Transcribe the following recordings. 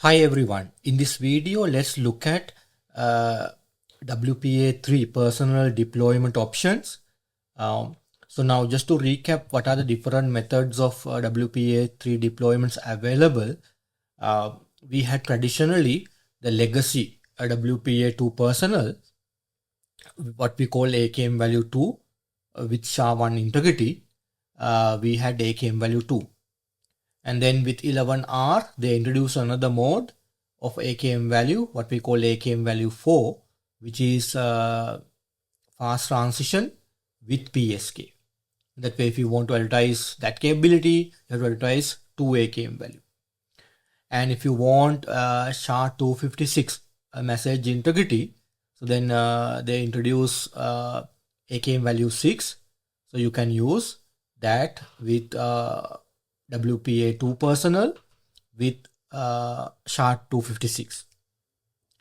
Hi everyone, in this video let's look at WPA3 personal deployment options. So now just to recap, what are the different methods of WPA3 deployments available? We had traditionally the legacy WPA2-Personal, what we call AKM value 2 with SHA-1 integrity. We had AKM value 2. And then with 11R, they introduce another mode of AKM value, what we call AKM value 4, which is fast transition with PSK. That way, if you want to advertise that capability, you have to advertise 2 AKM value. And if you want SHA-256 message integrity, so then they introduce AKM value 6. So you can use that with WPA2-Personal with SHA-256.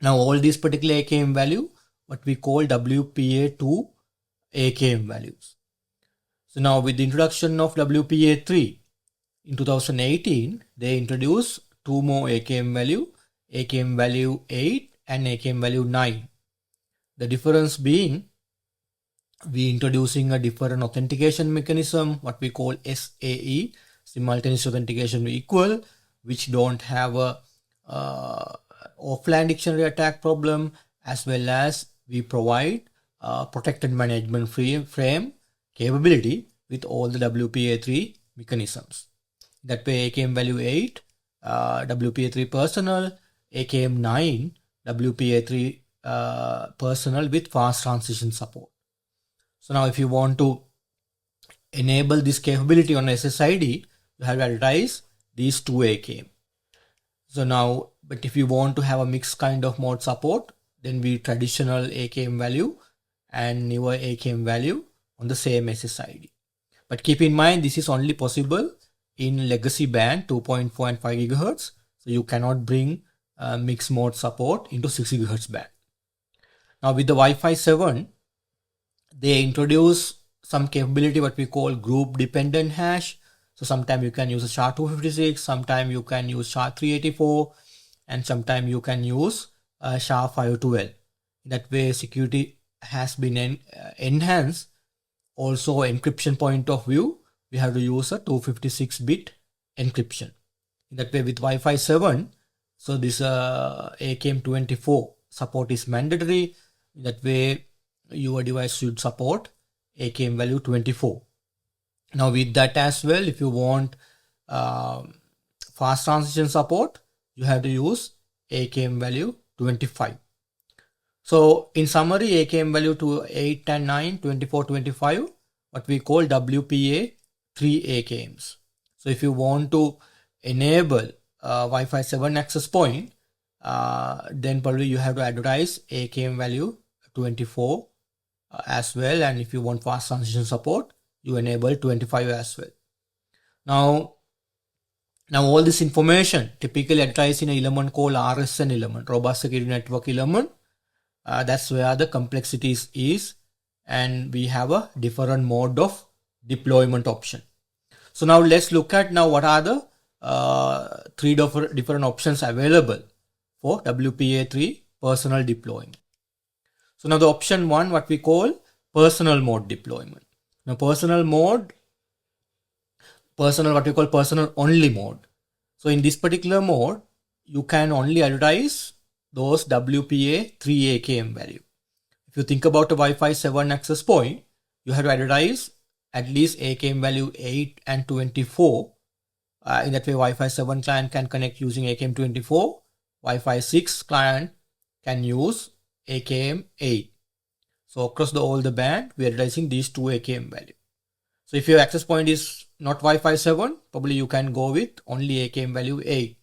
Now all these particular AKM value, what we call WPA2 AKM values. So now with the introduction of WPA3 in 2018, they introduced 2 more AKM value 8 and AKM value 9. The difference being, we introducing a different authentication mechanism, what we call SAE, simultaneous authentication equal, which don't have a offline dictionary attack problem, as well as we provide protected management frame capability with all the WPA3 mechanisms. That way AKM value 8, WPA3-Personal, AKM 9, WPA3-Personal with fast transition support. So now if you want to enable this capability on SSID, you have to advertise these 2 AKM. So now, but if you want to have a mixed kind of mode support, then we traditional AKM value and newer AKM value on the same SSID. But keep in mind, this is only possible in legacy band 2.4 and 5 GHz. So you cannot bring mixed mode support into 6 GHz band. Now with the Wi-Fi 7, they introduce some capability what we call group dependent hash. So sometimes you can use a SHA-256, sometimes you can use SHA-384, and sometimes you can use SHA-512. That way security has been enhanced. Also encryption point of view, we have to use a 256-bit encryption. That way with Wi-Fi 7, so this AKM24 support is mandatory. That way your device should support AKM value 24. Now with that as well, if you want fast transition support, you have to use AKM value 25. So in summary, AKM value to 8 and 9, 24, 25, what we call WPA3 AKMs. So if you want to enable Wi-Fi 7 access point, then probably you have to advertise AKM value 24 as well. And if you want fast transition support, you enable 25 as well. Now all this information typically advertised in an element called RSN element, robust security network element. That's where the complexities is, and we have a different mode of deployment option. So now let's look at now what are the 3 different options available for WPA3 personal deployment. So now the option 1, what we call personal mode deployment. Now personal mode, what we call personal only mode. So in this particular mode, you can only advertise those WPA3 AKM value. If you think about a Wi-Fi 7 access point, you have to advertise at least AKM value 8 and 24. In that way, Wi-Fi 7 client can connect using AKM 24. Wi-Fi 6 client can use AKM 8. So across all the band, we are advertising these 2 AKM value. So if your access point is not Wi-Fi 7, probably you can go with only AKM value 8.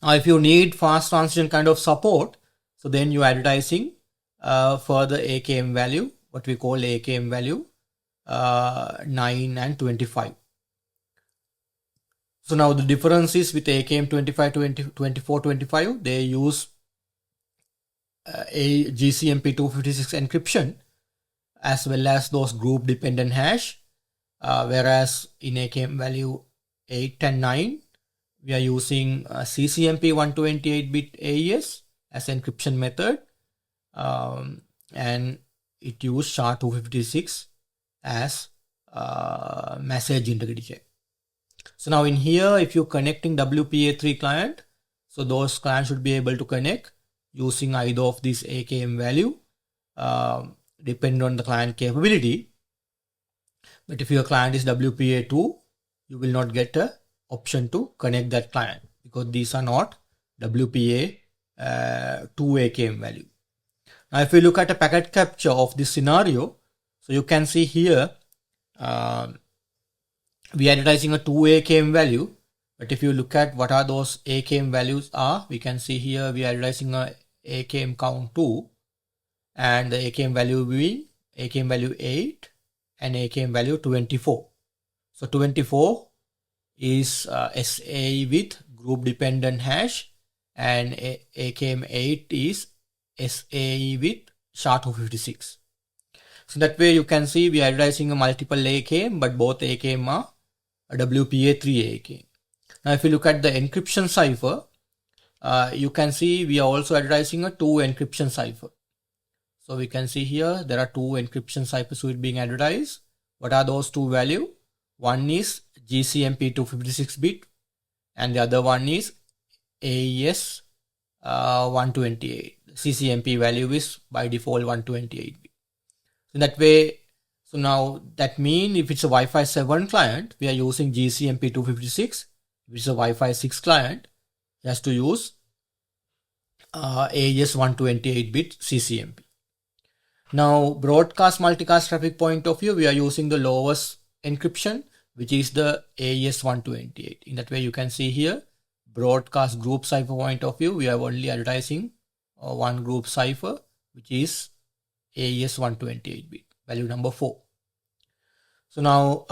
Now if you need fast transition kind of support, so then you are advertising further AKM value, what we call AKM value 9 and 25. So now the difference is with AKM 25, 24, 25, they use a GCMP 256 encryption as well as those group dependent hash, whereas in AKM value 8 and 9, we are using CCMP 128-bit AES as encryption method, and it used SHA-256 as message integrity check. So now in here, if you're connecting WPA3 client, so those clients should be able to connect using either of these AKM value, depending on the client capability. But if your client is WPA2, you will not get a option to connect that client because these are not WPA2 AKM value. Now, if we look at a packet capture of this scenario, so you can see here, we are advertising a 2 AKM value. But if you look at what are those AKM values are, we can see here we are advertising a AKM count 2 and the AKM value being AKM value 8 and AKM value 24. So 24 is SA with group dependent hash and AKM 8 is SA with SHA-256. So that way you can see we are advertising a multiple AKM, but both AKM are a WPA3 AKM. Now if you look at the encryption cipher, you can see we are also advertising a 2 encryption cipher. So we can see here there are 2 encryption cipher suite being advertised. What are those two values? One is GCMP 256-bit and the other one is AES 128. CCMP value is by default 128-bit. So that way, so now that means if it's a Wi-Fi 7 client, we are using GCMP 256. If it's a Wi-Fi 6 client, it has to use AES 128-bit CCMP. Now, broadcast multicast traffic point of view, we are using the lowest encryption, which is the AES 128. In that way, you can see here, broadcast group cipher point of view, we are only advertising one group cipher, which is AES 128-bit, value number 4. So now,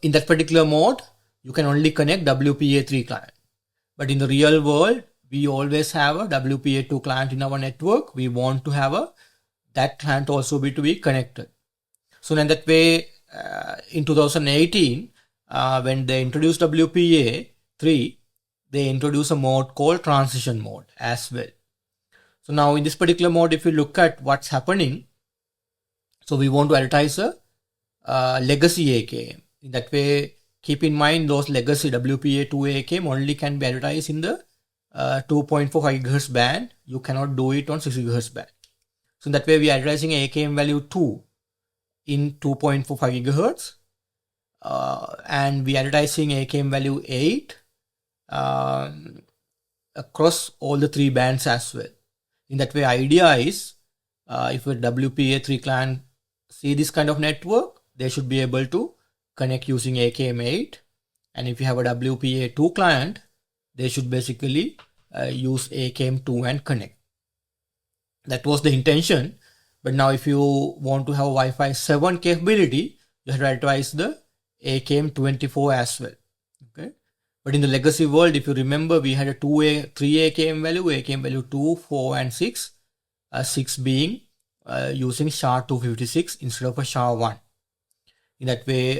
in that particular mode, you can only connect WPA3 client. But in the real world, we always have a WPA2 client in our network. We want to have that client also to be connected. So in that way, in 2018, when they introduced WPA3, they introduced a mode called transition mode as well. So now in this particular mode, if you look at what's happening, so we want to advertise a legacy AKM. In that way, keep in mind those legacy WPA2 AKM only can be advertised in the 2.4 GHz band. You cannot do it on 6 GHz band. So in that way, we are advertising AKM value 2 in 2.45 GHz. And we are advertising AKM value 8 across all the 3 bands as well. In that way, idea is if a WPA3 client see this kind of network, they should be able to connect using AKM 8. And if you have a WPA2 client, they should basically use AKM 2 and connect. That was the intention. But now if you want to have Wi-Fi 7 capability, you have to advertise the AKM 24 as well. Okay. But in the legacy world, if you remember, we had a 3 AKM value 2, 4 and 6. 6 being using SHA-256 instead of a SHA-1. In that way,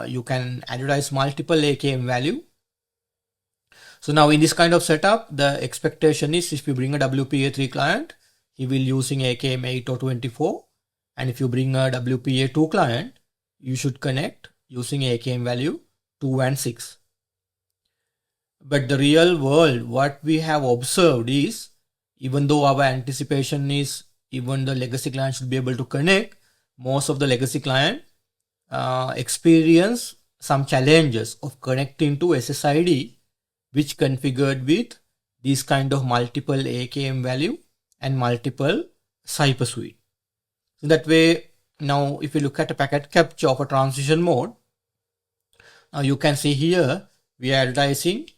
you can advertise multiple AKM value. So now in this kind of setup, the expectation is if you bring a WPA3 client, he will using AKM 8 or 24. And if you bring a WPA2 client, you should connect using AKM value 2 and 6. But the real world, what we have observed is, even though our anticipation is even the legacy client should be able to connect, most of the legacy client experience some challenges of connecting to SSID, which configured with these kind of multiple AKM value and multiple cipher suite. So that way, now if you look at a packet capture of a transition mode, now you can see here we are advertising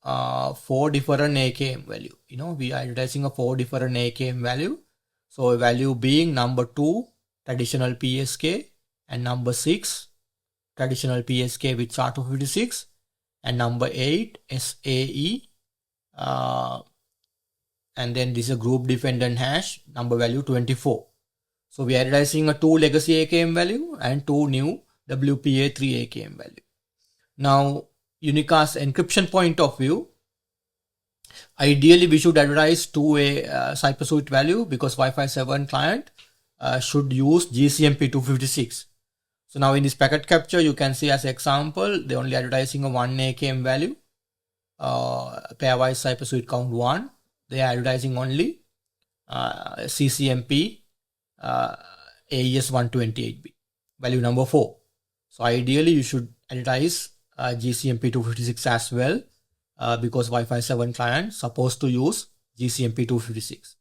4 different AKM value. We are advertising a 4 different AKM value. So a value being number 2 traditional PSK and number 6 traditional PSK with SHA-256 and number 8 SAE and then this is a group dependent hash number value 24. So we are advertising a 2 legacy AKM value and 2 new WPA3 AKM value. Now, Unicast encryption point of view, ideally we should advertise two-way cybersuite value because Wi-Fi 7 client should use GCMP 256. So now in this packet capture, you can see as example, they're only advertising a 1 AKM value, pairwise cybersuite count 1. They are advertising only CCMP AES 128B, value number 4. So ideally you should advertise GCMP 256 as well because Wi-Fi 7 client supposed to use GCMP 256.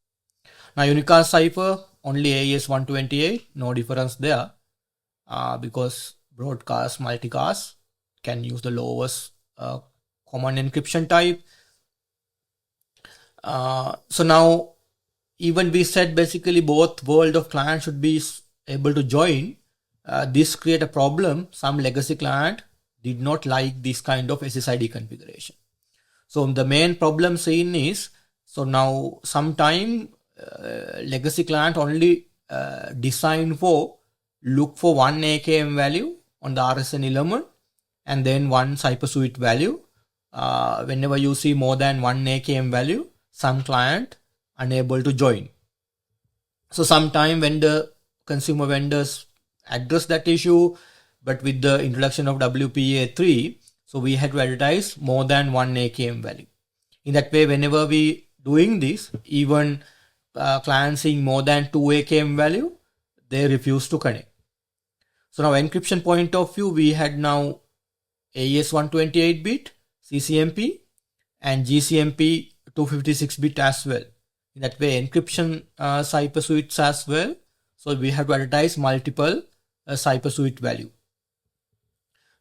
Now Unicast cipher only AES 128, no difference there because broadcast, multicast can use the lowest common encryption type. So now even we said basically both world of clients should be able to join. This create a problem. Some legacy client did not like this kind of SSID configuration. So the main problem seen is, so now sometime legacy client only design for look for 1 AKM value on the RSN element and then one cybersuite value. Whenever you see more than 1 AKM value, some client unable to join. So sometime when the consumer vendors address that issue, but with the introduction of WPA3, so we had to advertise more than 1 AKM value. In that way, whenever we doing this, even clients seeing more than 2 AKM value, they refuse to connect. So now encryption point of view, we had now AES 128-bit, CCMP and GCMP 256-bit as well. In that way, encryption cybersuites as well. So we have to advertise multiple cybersuite value.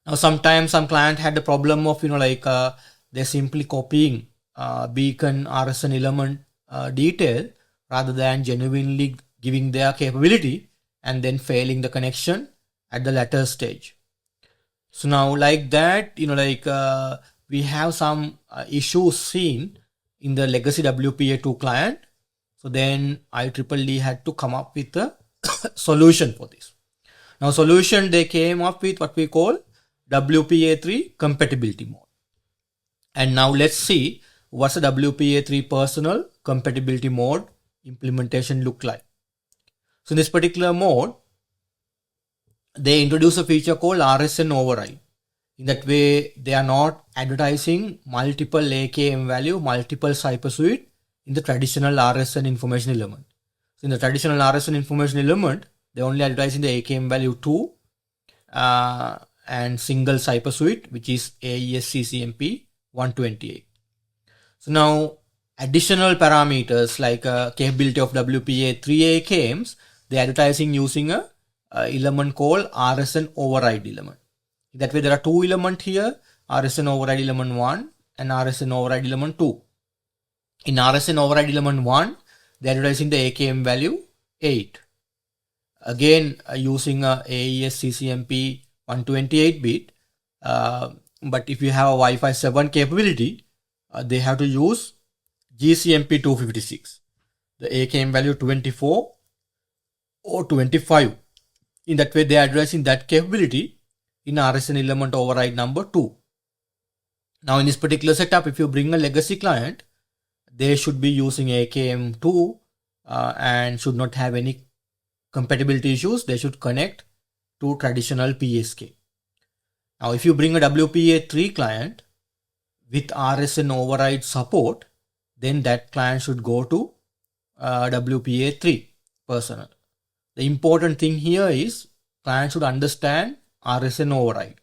Now, sometimes some client had the problem of, they're simply copying beacon RSN element detail rather than genuinely giving their capability and then failing the connection at the latter stage. So now like that, we have some issues seen in the legacy WPA2 client. So then IEEE had to come up with a solution for this. Now solution, they came up with what we call WPA3 compatibility mode. And now let's see what's the WPA3-Personal compatibility mode implementation look like. So in this particular mode, they introduce a feature called RSN override. In that way, they are not advertising multiple AKM value, multiple cybersuite in the traditional RSN information element. So in the traditional RSN information element, they only advertising the AKM value 2 and single cybersuite, which is AES CCMP 128. So now additional parameters like capability of WPA3 AKMs, they are advertising using a element called RSN override element. That way there are two elements here, RSN override element 1 and RSN override element 2. In RSN override element 1, they are advertising the AKM value 8. Again, using a AES CCMP 128-bit. But if you have a Wi-Fi 7 capability, they have to use GCMP 256. The AKM value 24 or 25. In that way, they are addressing that capability in RSN element override number 2. Now in this particular setup, if you bring a legacy client, they should be using AKM2 and should not have any compatibility issues. They should connect to traditional PSK. Now if you bring a WPA3 client with RSN override support, then that client should go to WPA3-Personal. The important thing here is client should understand RSN override.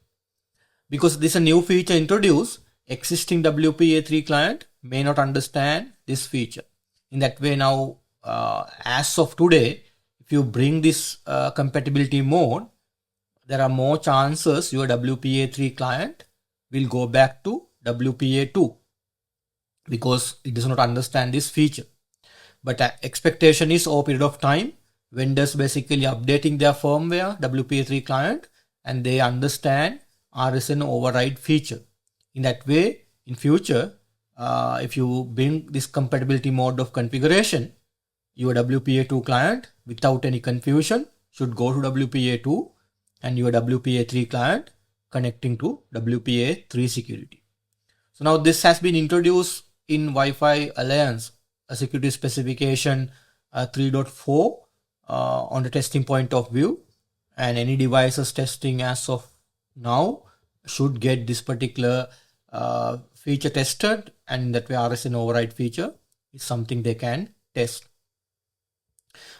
Because this is a new feature introduced, existing WPA3 client may not understand this feature. In that way now, as of today, if you bring this compatibility mode, there are more chances your WPA3 client will go back to WPA2 because it does not understand this feature. But expectation is over a period of time, vendors basically updating their firmware, WPA3 client, and they understand RSN override feature. In that way, in future, if you bring this compatibility mode of configuration, your WPA2 client without any confusion should go to WPA2 and your WPA3 client connecting to WPA3 security. So now this has been introduced in Wi-Fi Alliance security specification 3.4 on the testing point of view, and any devices testing as of now should get this particular feature tested, and that way RSN override feature is something they can test.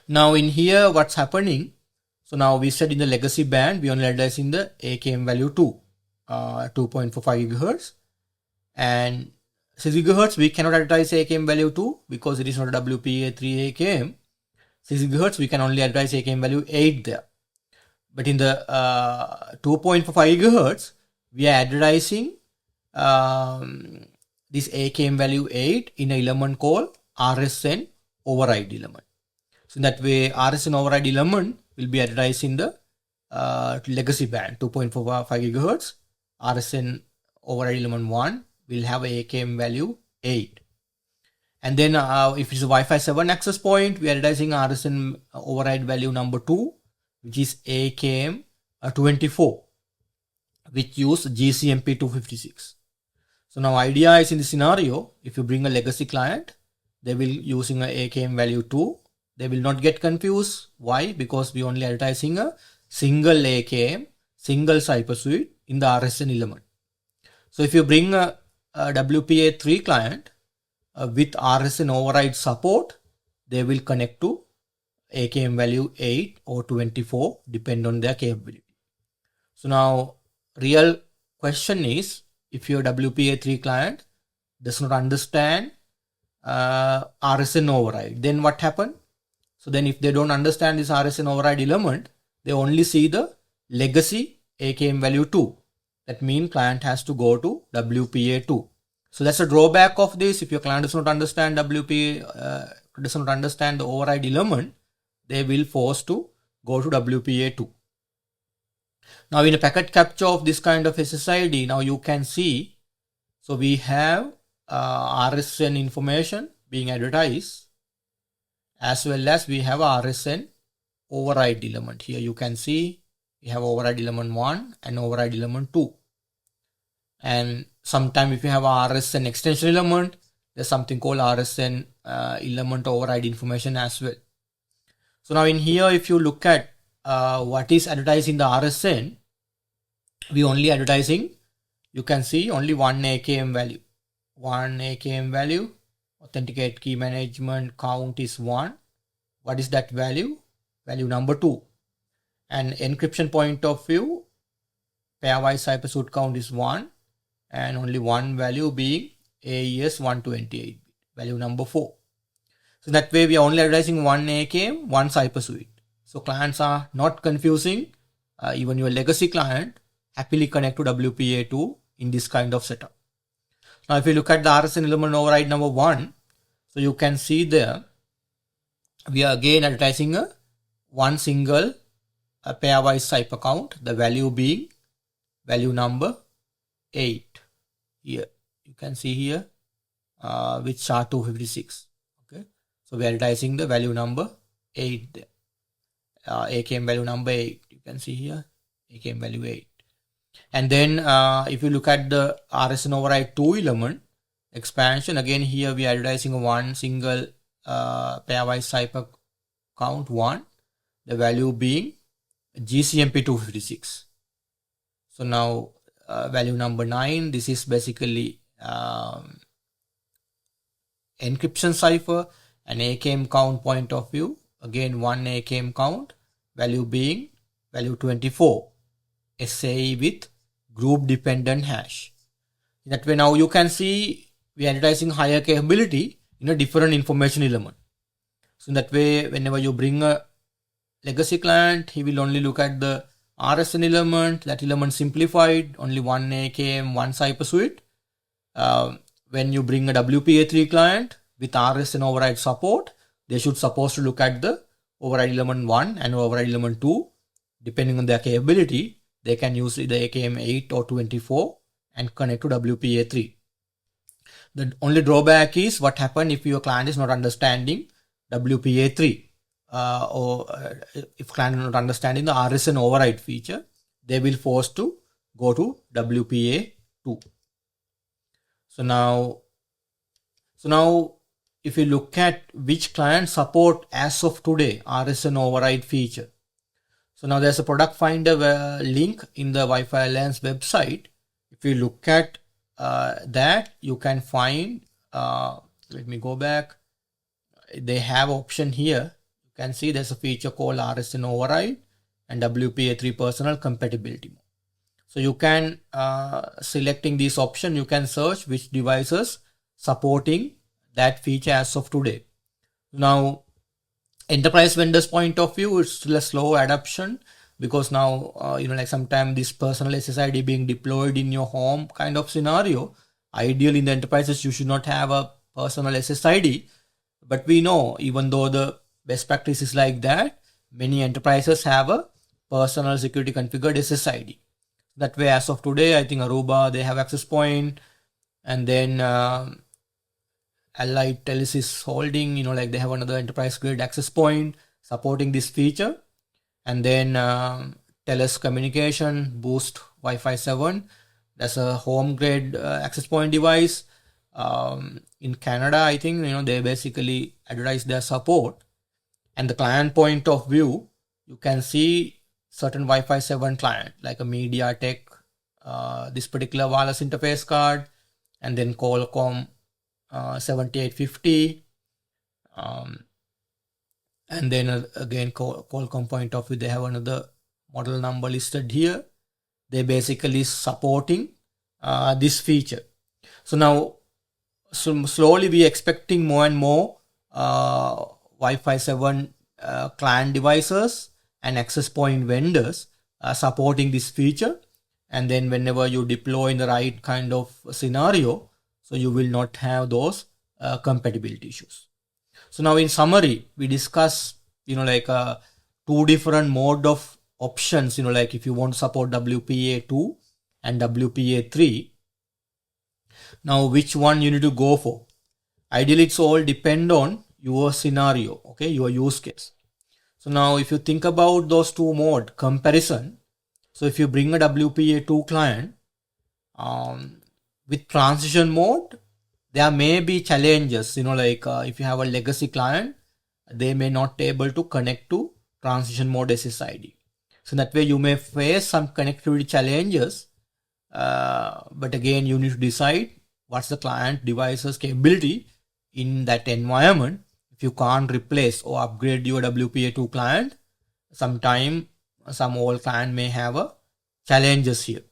Now in here what's happening, so now we said in the legacy band we only advertising the AKM value 2.45 GHz, and 6 GHz we cannot advertise AKM value 2 because it is not a WPA3 AKM. 6 GHz we can only advertise AKM value 8 there. But in the 2.45 GHz we are advertising this AKM value 8 in an element called RSN override element. So in that way RSN override element will be advertised in the legacy band 2.45 GHz. RSN override element 1 will have a AKM value 8. And then if it's a Wi-Fi 7 access point, we are advertising RSN override value number 2, which is AKM 24, which use GCMP 256. So now idea is in the scenario, if you bring a legacy client, they will using a AKM value 2. They will not get confused. Why? Because we only advertising a single AKM, single cipher suite in the RSN element. So if you bring a WPA3 client with RSN override support, they will connect to AKM value 8 or 24 depend on their capability. So now real question is, if your WPA3 client does not understand RSN override, then what happen? So then if they don't understand this RSN override element, they only see the legacy AKM value 2. That means client has to go to WPA2. So that's a drawback of this. If your client does not understand does not understand the override element, they will force to go to WPA2. Now in a packet capture of this kind of SSID, now you can see, so we have RSN information being advertised, as well as we have RSN override element. Here you can see we have override element 1 and override element 2. And sometimes if you have RSN extension element, there's something called RSN element override information as well. So now in here, if you look at what is advertised in the RSN, we only advertising, you can see only one AKM value. One AKM value, authenticate key management count is 1. What is that value? Value number 2. And encryption point of view, pairwise cipher suite count is 1, and only one value being AES 128, value number 4. So that way we are only advertising one AKM, one cipher suite. So clients are not confusing. Even your legacy client happily connect to WPA2 in this kind of setup. Now if you look at the RSN element override number 1, so you can see there we are again advertising a one single pairwise cipher count, the value being value number 8. Here you can see here with SHA-256. Okay, so we are advertising the value number 8 there. AKM value number 8, you can see here AKM value 8. And then if you look at the RSN override 2 element expansion, again here we are advertising one single pairwise cipher count 1, the value being GCMP 256. So now value number 9, this is basically encryption cipher and AKM count point of view. Again one AKM count, value being value 24, SAE with group dependent hash. That way now you can see we are advertising higher capability in a different information element. So in that way, whenever you bring a legacy client, he will only look at the RSN element, that element simplified, only one AKM, one cipher suite. When you bring a WPA3 client with RSN override support, they should supposed to look at the override element 1 and override element 2. Depending on their capability, they can use either AKM 8 or 24 and connect to WPA3. The only drawback is what happens if your client is not understanding WPA3 or if client is not understanding the RSN override feature, they will force to go to WPA2. So now if you look at which client support as of today RSN override feature. So now there's a product finder link in the Wi-Fi Alliance website. If you look at that, you can find, let me go back. They have option here. You can see there's a feature called RSN override and WPA3-Personal compatibility mode. So you can, selecting this option, you can search which devices supporting that feature as of today. Now, enterprise vendors point of view, it's still a slow adoption because now, like sometimes this personal SSID being deployed in your home kind of scenario. Ideally in the enterprises, you should not have a personal SSID. But we know, even though the best practice is like that, many enterprises have a personal security configured SSID. That way, as of today, I think Aruba, they have access point, and then Allied Telesis Holding, like they have another enterprise grade access point supporting this feature. And then Telus Communication, Boost Wi-Fi 7, that's a home grade access point device. In Canada, I think, they basically advertise their support. And the client point of view, you can see certain Wi-Fi 7 client, like a MediaTek, this particular wireless interface card, and then Qualcomm 7850. And then again, Qualcomm point of view, they have another model number listed here. They're basically supporting this feature. So now, slowly we are expecting more and more Wi-Fi 7 client devices and access point vendors supporting this feature. And then whenever you deploy in the right kind of scenario, so you will not have those compatibility issues. So now in summary, we discuss, two different mode of options, like if you want to support WPA2 and WPA3. Now, which one you need to go for? Ideally, it's all depend on your scenario, okay, your use case. So now if you think about those two mode comparison, so if you bring a WPA2 client with transition mode, there may be challenges, if you have a legacy client, they may not be able to connect to transition mode SSID. So that way you may face some connectivity challenges, but again, you need to decide what's the client device's capability in that environment. If you can't replace or upgrade your WPA2 client, sometime some old client may have a challenges here.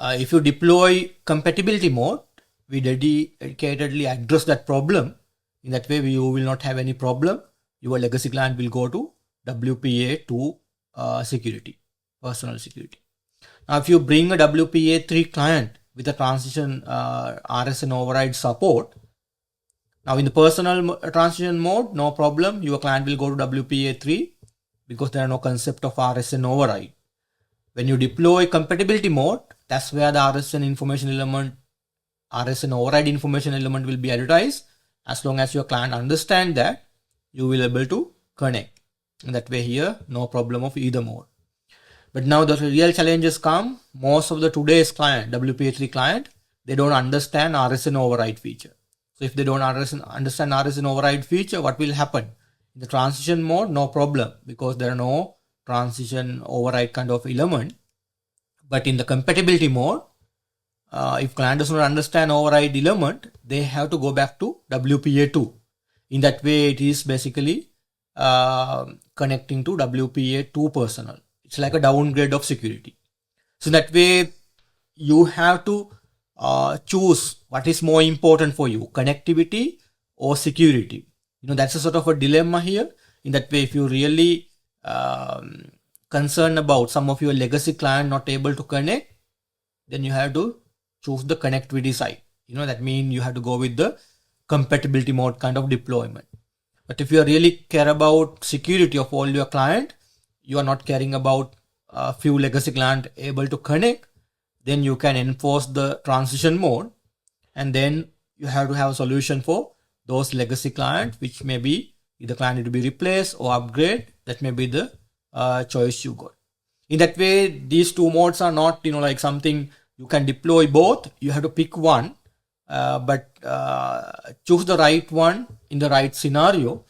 If you deploy compatibility mode, we dedicatedly address that problem. In that way, you will not have any problem. Your legacy client will go to WPA2 security, personal security. Now, if you bring a WPA3 client with a transition RSN override support, now in the personal transition mode, no problem. Your client will go to WPA3 because there are no concept of RSN override. When you deploy compatibility mode, that's where the RSN override information element will be advertised. As long as your client understand that, you will be able to connect. And that way here, no problem of either mode. But now the real challenges come. Most of the today's client, WPA3 client, they don't understand RSN override feature. So if they don't understand RSN override feature, what will happen? In the transition mode, no problem because there are no transition override kind of element. But in the compatibility mode, if client does not understand override element, they have to go back to WPA2. In that way, it is basically connecting to WPA2-Personal. It's like a downgrade of security. So that way, you have to choose what is more important for you, connectivity or security. That's a sort of a dilemma here. In that way, if you really concerned about some of your legacy client not able to connect, then you have to choose the connectivity side. That means you have to go with the compatibility mode kind of deployment. But if you really care about security of all your client, you are not caring about a few legacy client able to connect, then you can enforce the transition mode, and then you have to have a solution for those legacy clients, which may be either client need to be replaced or upgrade. That may be the choice you got. In that way, these two modes are not, like something you can deploy both. You have to pick one, but choose the right one in the right scenario.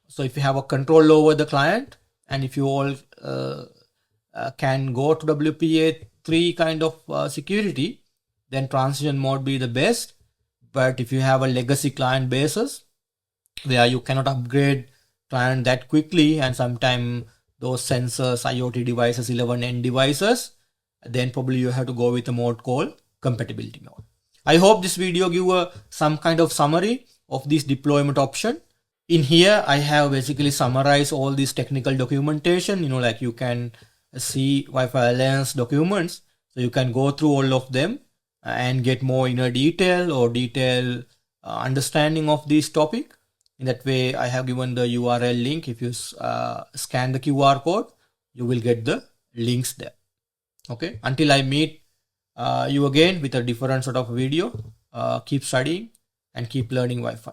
So if you have a control over the client, and if you all can go to WPA3 kind of security, then transition mode be the best. But if you have a legacy client basis where you cannot upgrade client that quickly, and sometimes those sensors, IoT devices, 11N devices, then probably you have to go with a mode called compatibility mode. I hope this video give some kind of summary of this deployment option. In here, I have basically summarized all this technical documentation, like you can see Wi-Fi Alliance documents. So you can go through all of them and get more inner detail or detailed understanding of this topic. In that way, I have given the URL link. If you scan the QR code, you will get the links there. Okay. Until I meet you again with a different sort of video, keep studying and keep learning Wi-Fi.